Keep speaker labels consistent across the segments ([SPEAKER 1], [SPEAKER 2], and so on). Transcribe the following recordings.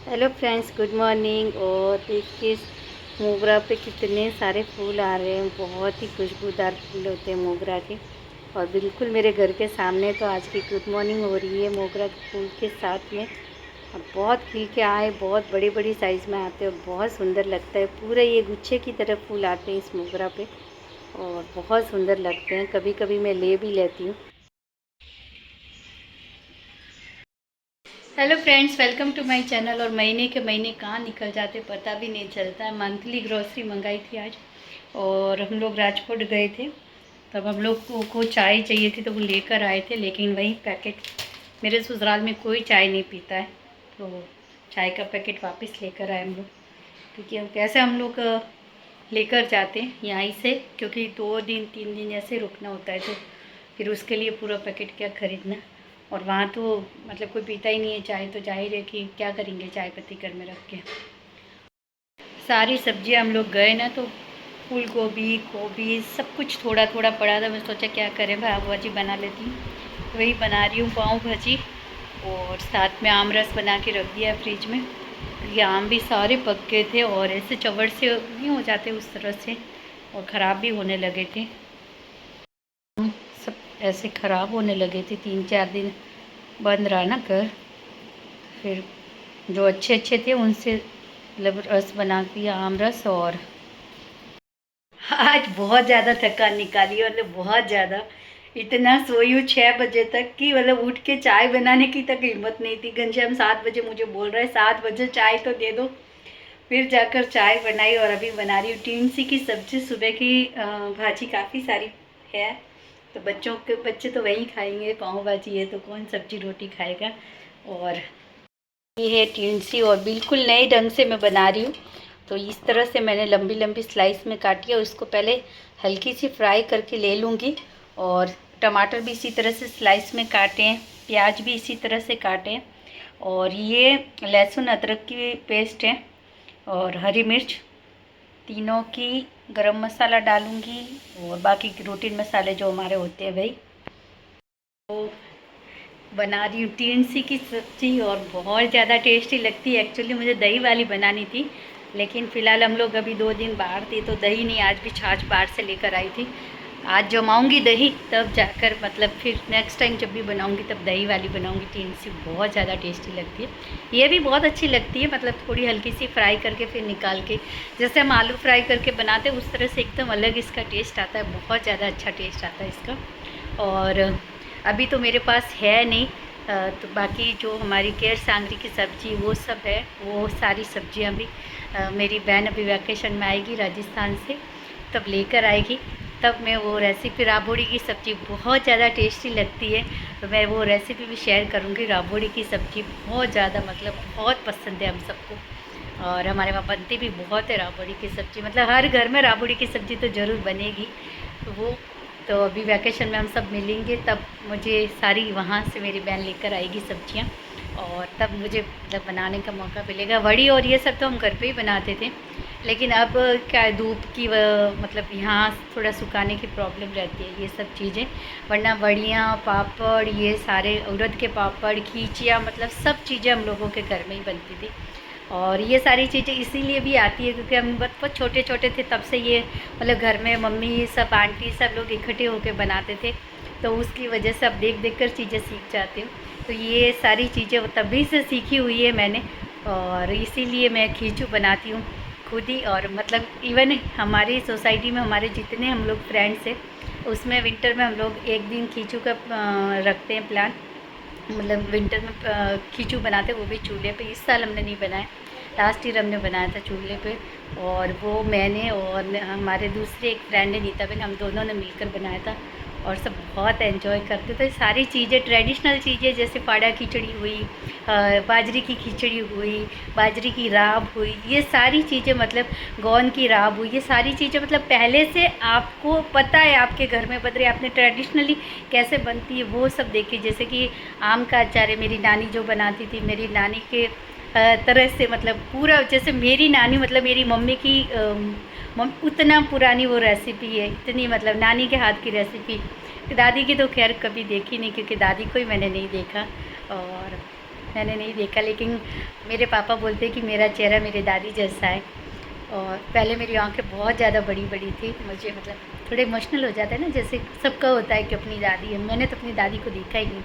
[SPEAKER 1] Hello friends, good morning. और देखिए मोगरा पे कितने सारे फूल आ रहे हैं। बहुत ही खुशबूदार फूल होते हैं मोगरा के। और बिल्कुल मेरे घर के सामने तो आज की गुड मॉर्निंग हो रही है मोगरा के फूल के साथ में। और बहुत खिल के आए, बहुत बड़ी बड़ी साइज़ में आते हैं और बहुत सुंदर लगता है। पूरे ये गुच्छे की तरह फूल आते हैं इस मोगरा पे और बहुत सुंदर लगते हैं। कभी कभी मैं ले भी लेती हूँ। Hello friends, welcome to my channel. और महीने के महीने कहाँ निकल जाते पता भी नहीं चलता है। मंथली ग्रोसरी मंगाई थी आज और हम लोग राजकोट गए थे। तब हम लोग को चाय चाहिए थी तो वो लेकर आए थे, लेकिन वही पैकेट, मेरे ससुराल में कोई चाय नहीं पीता है तो चाय का पैकेट वापस लेकर आए हम लोग। क्योंकि हम कैसे हम लोग लेकर जाते हैं यहाँ से, क्योंकि 2 दिन 3 दिन ऐसे रुकना होता है तो फिर उसके लिए पूरा पैकेट क्या ख़रीदना। और वहाँ तो मतलब कोई पीता ही नहीं है चाय, तो जाहिर है कि क्या करेंगे चाय पत्ती घर में रख के। सारी सब्जियां हम लोग गए ना तो फूल गोभी गोभी सब कुछ थोड़ा थोड़ा पड़ा था। मैं सोचा क्या करें, पाव भाजी बना लेती हूँ, तो वही बना रही हूँ पाव भाजी। और साथ में आम रस बना के रख दिया फ्रिज में। ये आम भी सारे पक गए थे और ऐसे चवड़ से नहीं हो जाते उस तरह से, और ख़राब भी होने लगे थे। सब ऐसे ख़राब होने लगे थे, 3 4 दिन बंद रहा ना घर। फिर जो अच्छे अच्छे थे उनसे मतलब रस बना दिया, आम रस। और आज बहुत ज़्यादा थकान निकाली, मतलब बहुत ज़्यादा। इतना सोई हूँ 6 बजे तक कि मतलब उठ के चाय बनाने की तक हिम्मत नहीं थी। घनश्याम 7 बजे मुझे बोल रहा है 7 बजे चाय तो दे दो। फिर जाकर चाय बनाई और अभी बना रही हूँ टिंसी की सब्ज़ी। सुबह की भाजी काफ़ी सारी है तो बच्चे तो वही खाएंगे, पाव भाजी है तो कौन सब्जी रोटी खाएगा। और ये है टिंसी और बिल्कुल नए ढंग से मैं बना रही हूँ। तो इस तरह से मैंने लंबी लंबी स्लाइस में काटी है, उसको पहले हल्की सी फ्राई करके ले लूँगी। और टमाटर भी इसी तरह से स्लाइस में काटे हैं, प्याज भी इसी तरह से काटे हैं। और ये लहसुन अदरक की पेस्ट है और हरी मिर्च, तीनों की गरम मसाला डालूँगी और बाकी के रूटीन मसाले जो हमारे होते हैं वही। तो बना रही हूँ टिंसी की सब्ज़ी और बहुत ज़्यादा टेस्टी लगती है। एक्चुअली मुझे दही वाली बनानी थी, लेकिन फ़िलहाल हम लोग अभी 2 दिन बाहर थे तो दही नहीं, आज भी छाछ बाहर से लेकर आई थी। आज जमाऊँगी दही तब जाकर, मतलब फिर नेक्स्ट टाइम जब भी बनाऊँगी तब दही वाली बनाऊँगी। टिंसी बहुत ज़्यादा टेस्टी लगती है। ये भी बहुत अच्छी लगती है, मतलब थोड़ी हल्की सी फ्राई करके फिर निकाल के, जैसे हम आलू फ्राई करके बनाते हैं उस तरह से एकदम अलग इसका टेस्ट आता है। बहुत ज़्यादा अच्छा टेस्ट आता है इसका। और अभी तो मेरे पास है नहीं, तो बाकी जो हमारी केर सांगरी की सब्ज़ी वो सब है। वो सारी सब्जियां भी मेरी बहन अभी वैकेशन में आएगी राजस्थान से, तब लेकर आएगी। तब मैं वो रेसिपी, राबोड़ी की सब्ज़ी बहुत ज़्यादा टेस्टी लगती है तो मैं वो रेसिपी भी शेयर करूँगी। राबोड़ी की सब्ज़ी बहुत ज़्यादा, मतलब बहुत पसंद है हम सबको और हमारे वहाँ बनती भी बहुत है राबोड़ी की सब्ज़ी। मतलब हर घर में राबोड़ी की सब्ज़ी तो ज़रूर बनेगी। तो वो, तो अभी वैकेशन में हम सब मिलेंगे तब मुझे सारी वहाँ से मेरी बहन लेकर आएगी सब्जियाँ और तब मुझे मतलब बनाने का मौका मिलेगा। वड़ी और ये सब तो हम घर पे ही बनाते थे, लेकिन अब क्या है, धूप की मतलब यहाँ थोड़ा सुखाने की प्रॉब्लम रहती है ये सब चीज़ें। वरना वड़ियाँ, पापड़, ये सारे उड़द के पापड़, खींचियाँ, मतलब सब चीज़ें हम लोगों के घर में ही बनती थी। और ये सारी चीज़ें इसीलिए भी आती है क्योंकि हम बहुत छोटे छोटे थे तब से ये, मतलब घर में मम्मी सब, आंटी सब लोग इकट्ठे होकर बनाते थे तो उसकी वजह से अब देख देख कर चीज़ें सीख जाती हूँ। तो ये सारी चीज़ें तभी से सीखी हुई है मैंने और इसीलिए मैं खींचू बनाती हूँ खुद ही। और मतलब इवन हमारी सोसाइटी में हमारे जितने हम लोग फ्रेंड्स हैं उसमें विंटर में हम लोग एक दिन खींचू का रखते हैं प्लान। मतलब विंटर में खींचू बनाते, वो भी चूल्हे पे। इस साल हमने नहीं बनाया, लास्ट ईयर हमने बनाया था चूल्हे पे। और वो मैंने और हमारे दूसरे एक फ्रेंड है नीता बहन, हम दोनों ने मिलकर बनाया था और सब बहुत एंजॉय करते थे। सारी चीज़ें, ट्रेडिशनल चीज़ें जैसे फाड़ा खिचड़ी हुई, बाजरे की खिचड़ी हुई, बाजरे की राब हुई, ये सारी चीज़ें, मतलब गोंद की राब हुई, ये सारी चीज़ें मतलब पहले से आपको पता है, आपके घर में बन रही, आपने ट्रेडिशनली कैसे बनती है वो सब देखी। जैसे कि आम का अचार है, मेरी नानी जो बनाती थी, मेरी नानी के तरह से, मतलब पूरा जैसे मेरी नानी, मतलब मेरी मम्मी की उतना पुरानी वो रेसिपी है, इतनी मतलब नानी के हाथ की रेसिपी। दादी की तो खैर कभी देखी नहीं क्योंकि दादी को ही मैंने नहीं देखा। और मैंने नहीं देखा, लेकिन मेरे पापा बोलते हैं कि मेरा चेहरा मेरी दादी जैसा है। और पहले मेरी आंखें बहुत ज़्यादा बड़ी बड़ी थी, मुझे मतलब थोड़े इमोशनल हो जाता है ना, जैसे सबका होता है कि अपनी दादी है। मैंने तो अपनी दादी को देखा ही नहीं,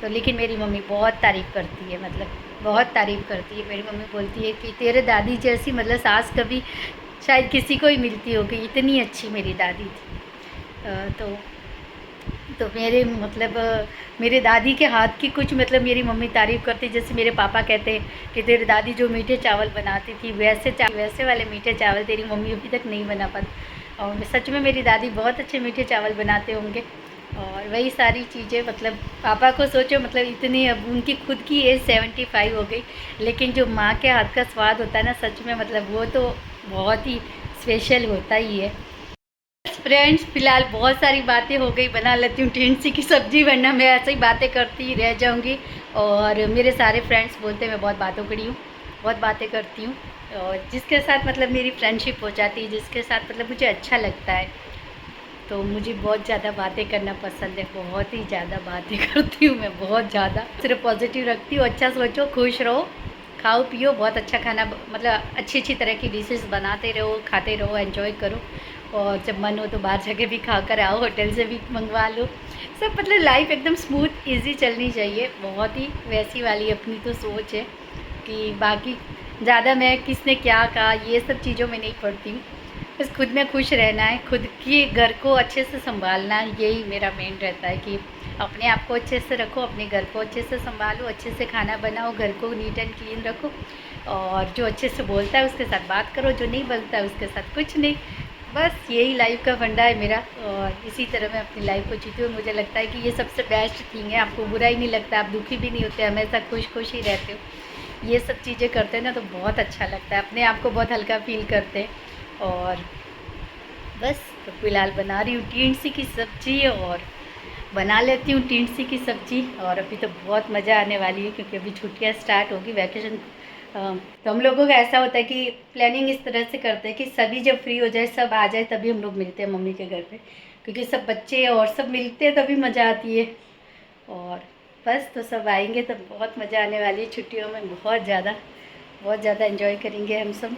[SPEAKER 1] तो लेकिन मेरी मम्मी बहुत तारीफ़ करती है, मतलब बहुत तारीफ़ करती है। मेरी मम्मी बोलती है कि तेरे दादी जैसी मतलब सास कभी शायद किसी को ही मिलती होगी, इतनी अच्छी मेरी दादी थी। तो मेरे मतलब मेरे दादी के हाथ की कुछ मतलब मेरी मम्मी तारीफ़ करती, जैसे मेरे पापा कहते हैं कि तेरी दादी जो मीठे चावल बनाती थी वैसे वाले मीठे चावल तेरी मम्मी अभी तक नहीं बना पाती। और सच में मेरी दादी बहुत अच्छे मीठे चावल बनाते होंगे। और वही सारी चीज़ें मतलब पापा को सोचो, मतलब इतनी अब उनकी खुद की एज 75 हो गई, लेकिन जो माँ के हाथ का स्वाद होता है ना, सच में मतलब वो तो बहुत ही स्पेशल होता ही है। फ्रेंड्स, फिलहाल बहुत सारी बातें हो गई, बना लेती हूँ टिंसी की सब्ज़ी, वरना मैं ऐसे ही बातें करती रह जाऊँगी। और मेरे सारे फ्रेंड्स बोलते हैं मैं बहुत बातों करी हूँ, बहुत बातें करती हूँ। और जिसके साथ मतलब मेरी फ्रेंडशिप हो जाती है, जिसके साथ मतलब मुझे अच्छा लगता है, तो मुझे बहुत ज़्यादा बातें करना पसंद है, बहुत ही ज़्यादा बातें करती हूँ मैं, बहुत ज़्यादा। सिर्फ पॉजिटिव रखती हूँ, अच्छा सोचो, खुश रहो, खाओ पियो, बहुत अच्छा खाना मतलब अच्छी अच्छी तरह की डिशेस बनाते रहो, खाते रहो, एंजॉय करो। और जब मन हो तो बाहर जाके भी खा कर आओ, होटल से भी मंगवा लो। सब मतलब लाइफ एकदम स्मूथ ईजी चलनी चाहिए, बहुत ही वैसी वाली अपनी तो सोच है कि बाकी ज़्यादा मैं किसने क्या कहा ये सब चीज़ों में नहीं पड़ती हूँ। बस खुद में खुश रहना है, खुद के घर को अच्छे से संभालना, यही मेरा मेन रहता है कि अपने आप को अच्छे से रखो, अपने घर को अच्छे से संभालो, अच्छे से खाना बनाओ, घर को नीट एंड क्लीन रखो। और जो अच्छे से बोलता है उसके साथ बात करो, जो नहीं बोलता है उसके साथ कुछ नहीं। बस यही लाइफ का फंडा है मेरा, और इसी तरह मैं अपनी लाइफ को जीती हूँ। मुझे लगता है कि ये सबसे बेस्ट थिंग है, आपको बुरा ही नहीं लगता, आप दुखी भी नहीं होते, हमेशा खुश खुश ही रहते हो। ये सब चीज़ें करते हैं ना तो बहुत अच्छा लगता है, अपने आप को बहुत हल्का फील करते हैं। और बस तो फिलहाल बना रही हूँ टिंडसी की सब्ज़ी, और बना लेती हूँ टिंडसी की सब्ज़ी। और अभी तो बहुत मज़ा आने वाली है क्योंकि अभी छुट्टियाँ स्टार्ट होगी, वैकेशन। तो हम लोगों का ऐसा होता है कि प्लानिंग इस तरह से करते हैं कि सभी जब फ्री हो जाए, सब आ जाए, तभी हम लोग मिलते हैं मम्मी के घर पे, क्योंकि सब बच्चे और सब मिलते हैं तभी मज़ा आती है। और बस तो सब आएंगे तब बहुत मज़ा आने वाली है छुट्टियों में, बहुत ज़्यादा एंजॉय करेंगे हम सब।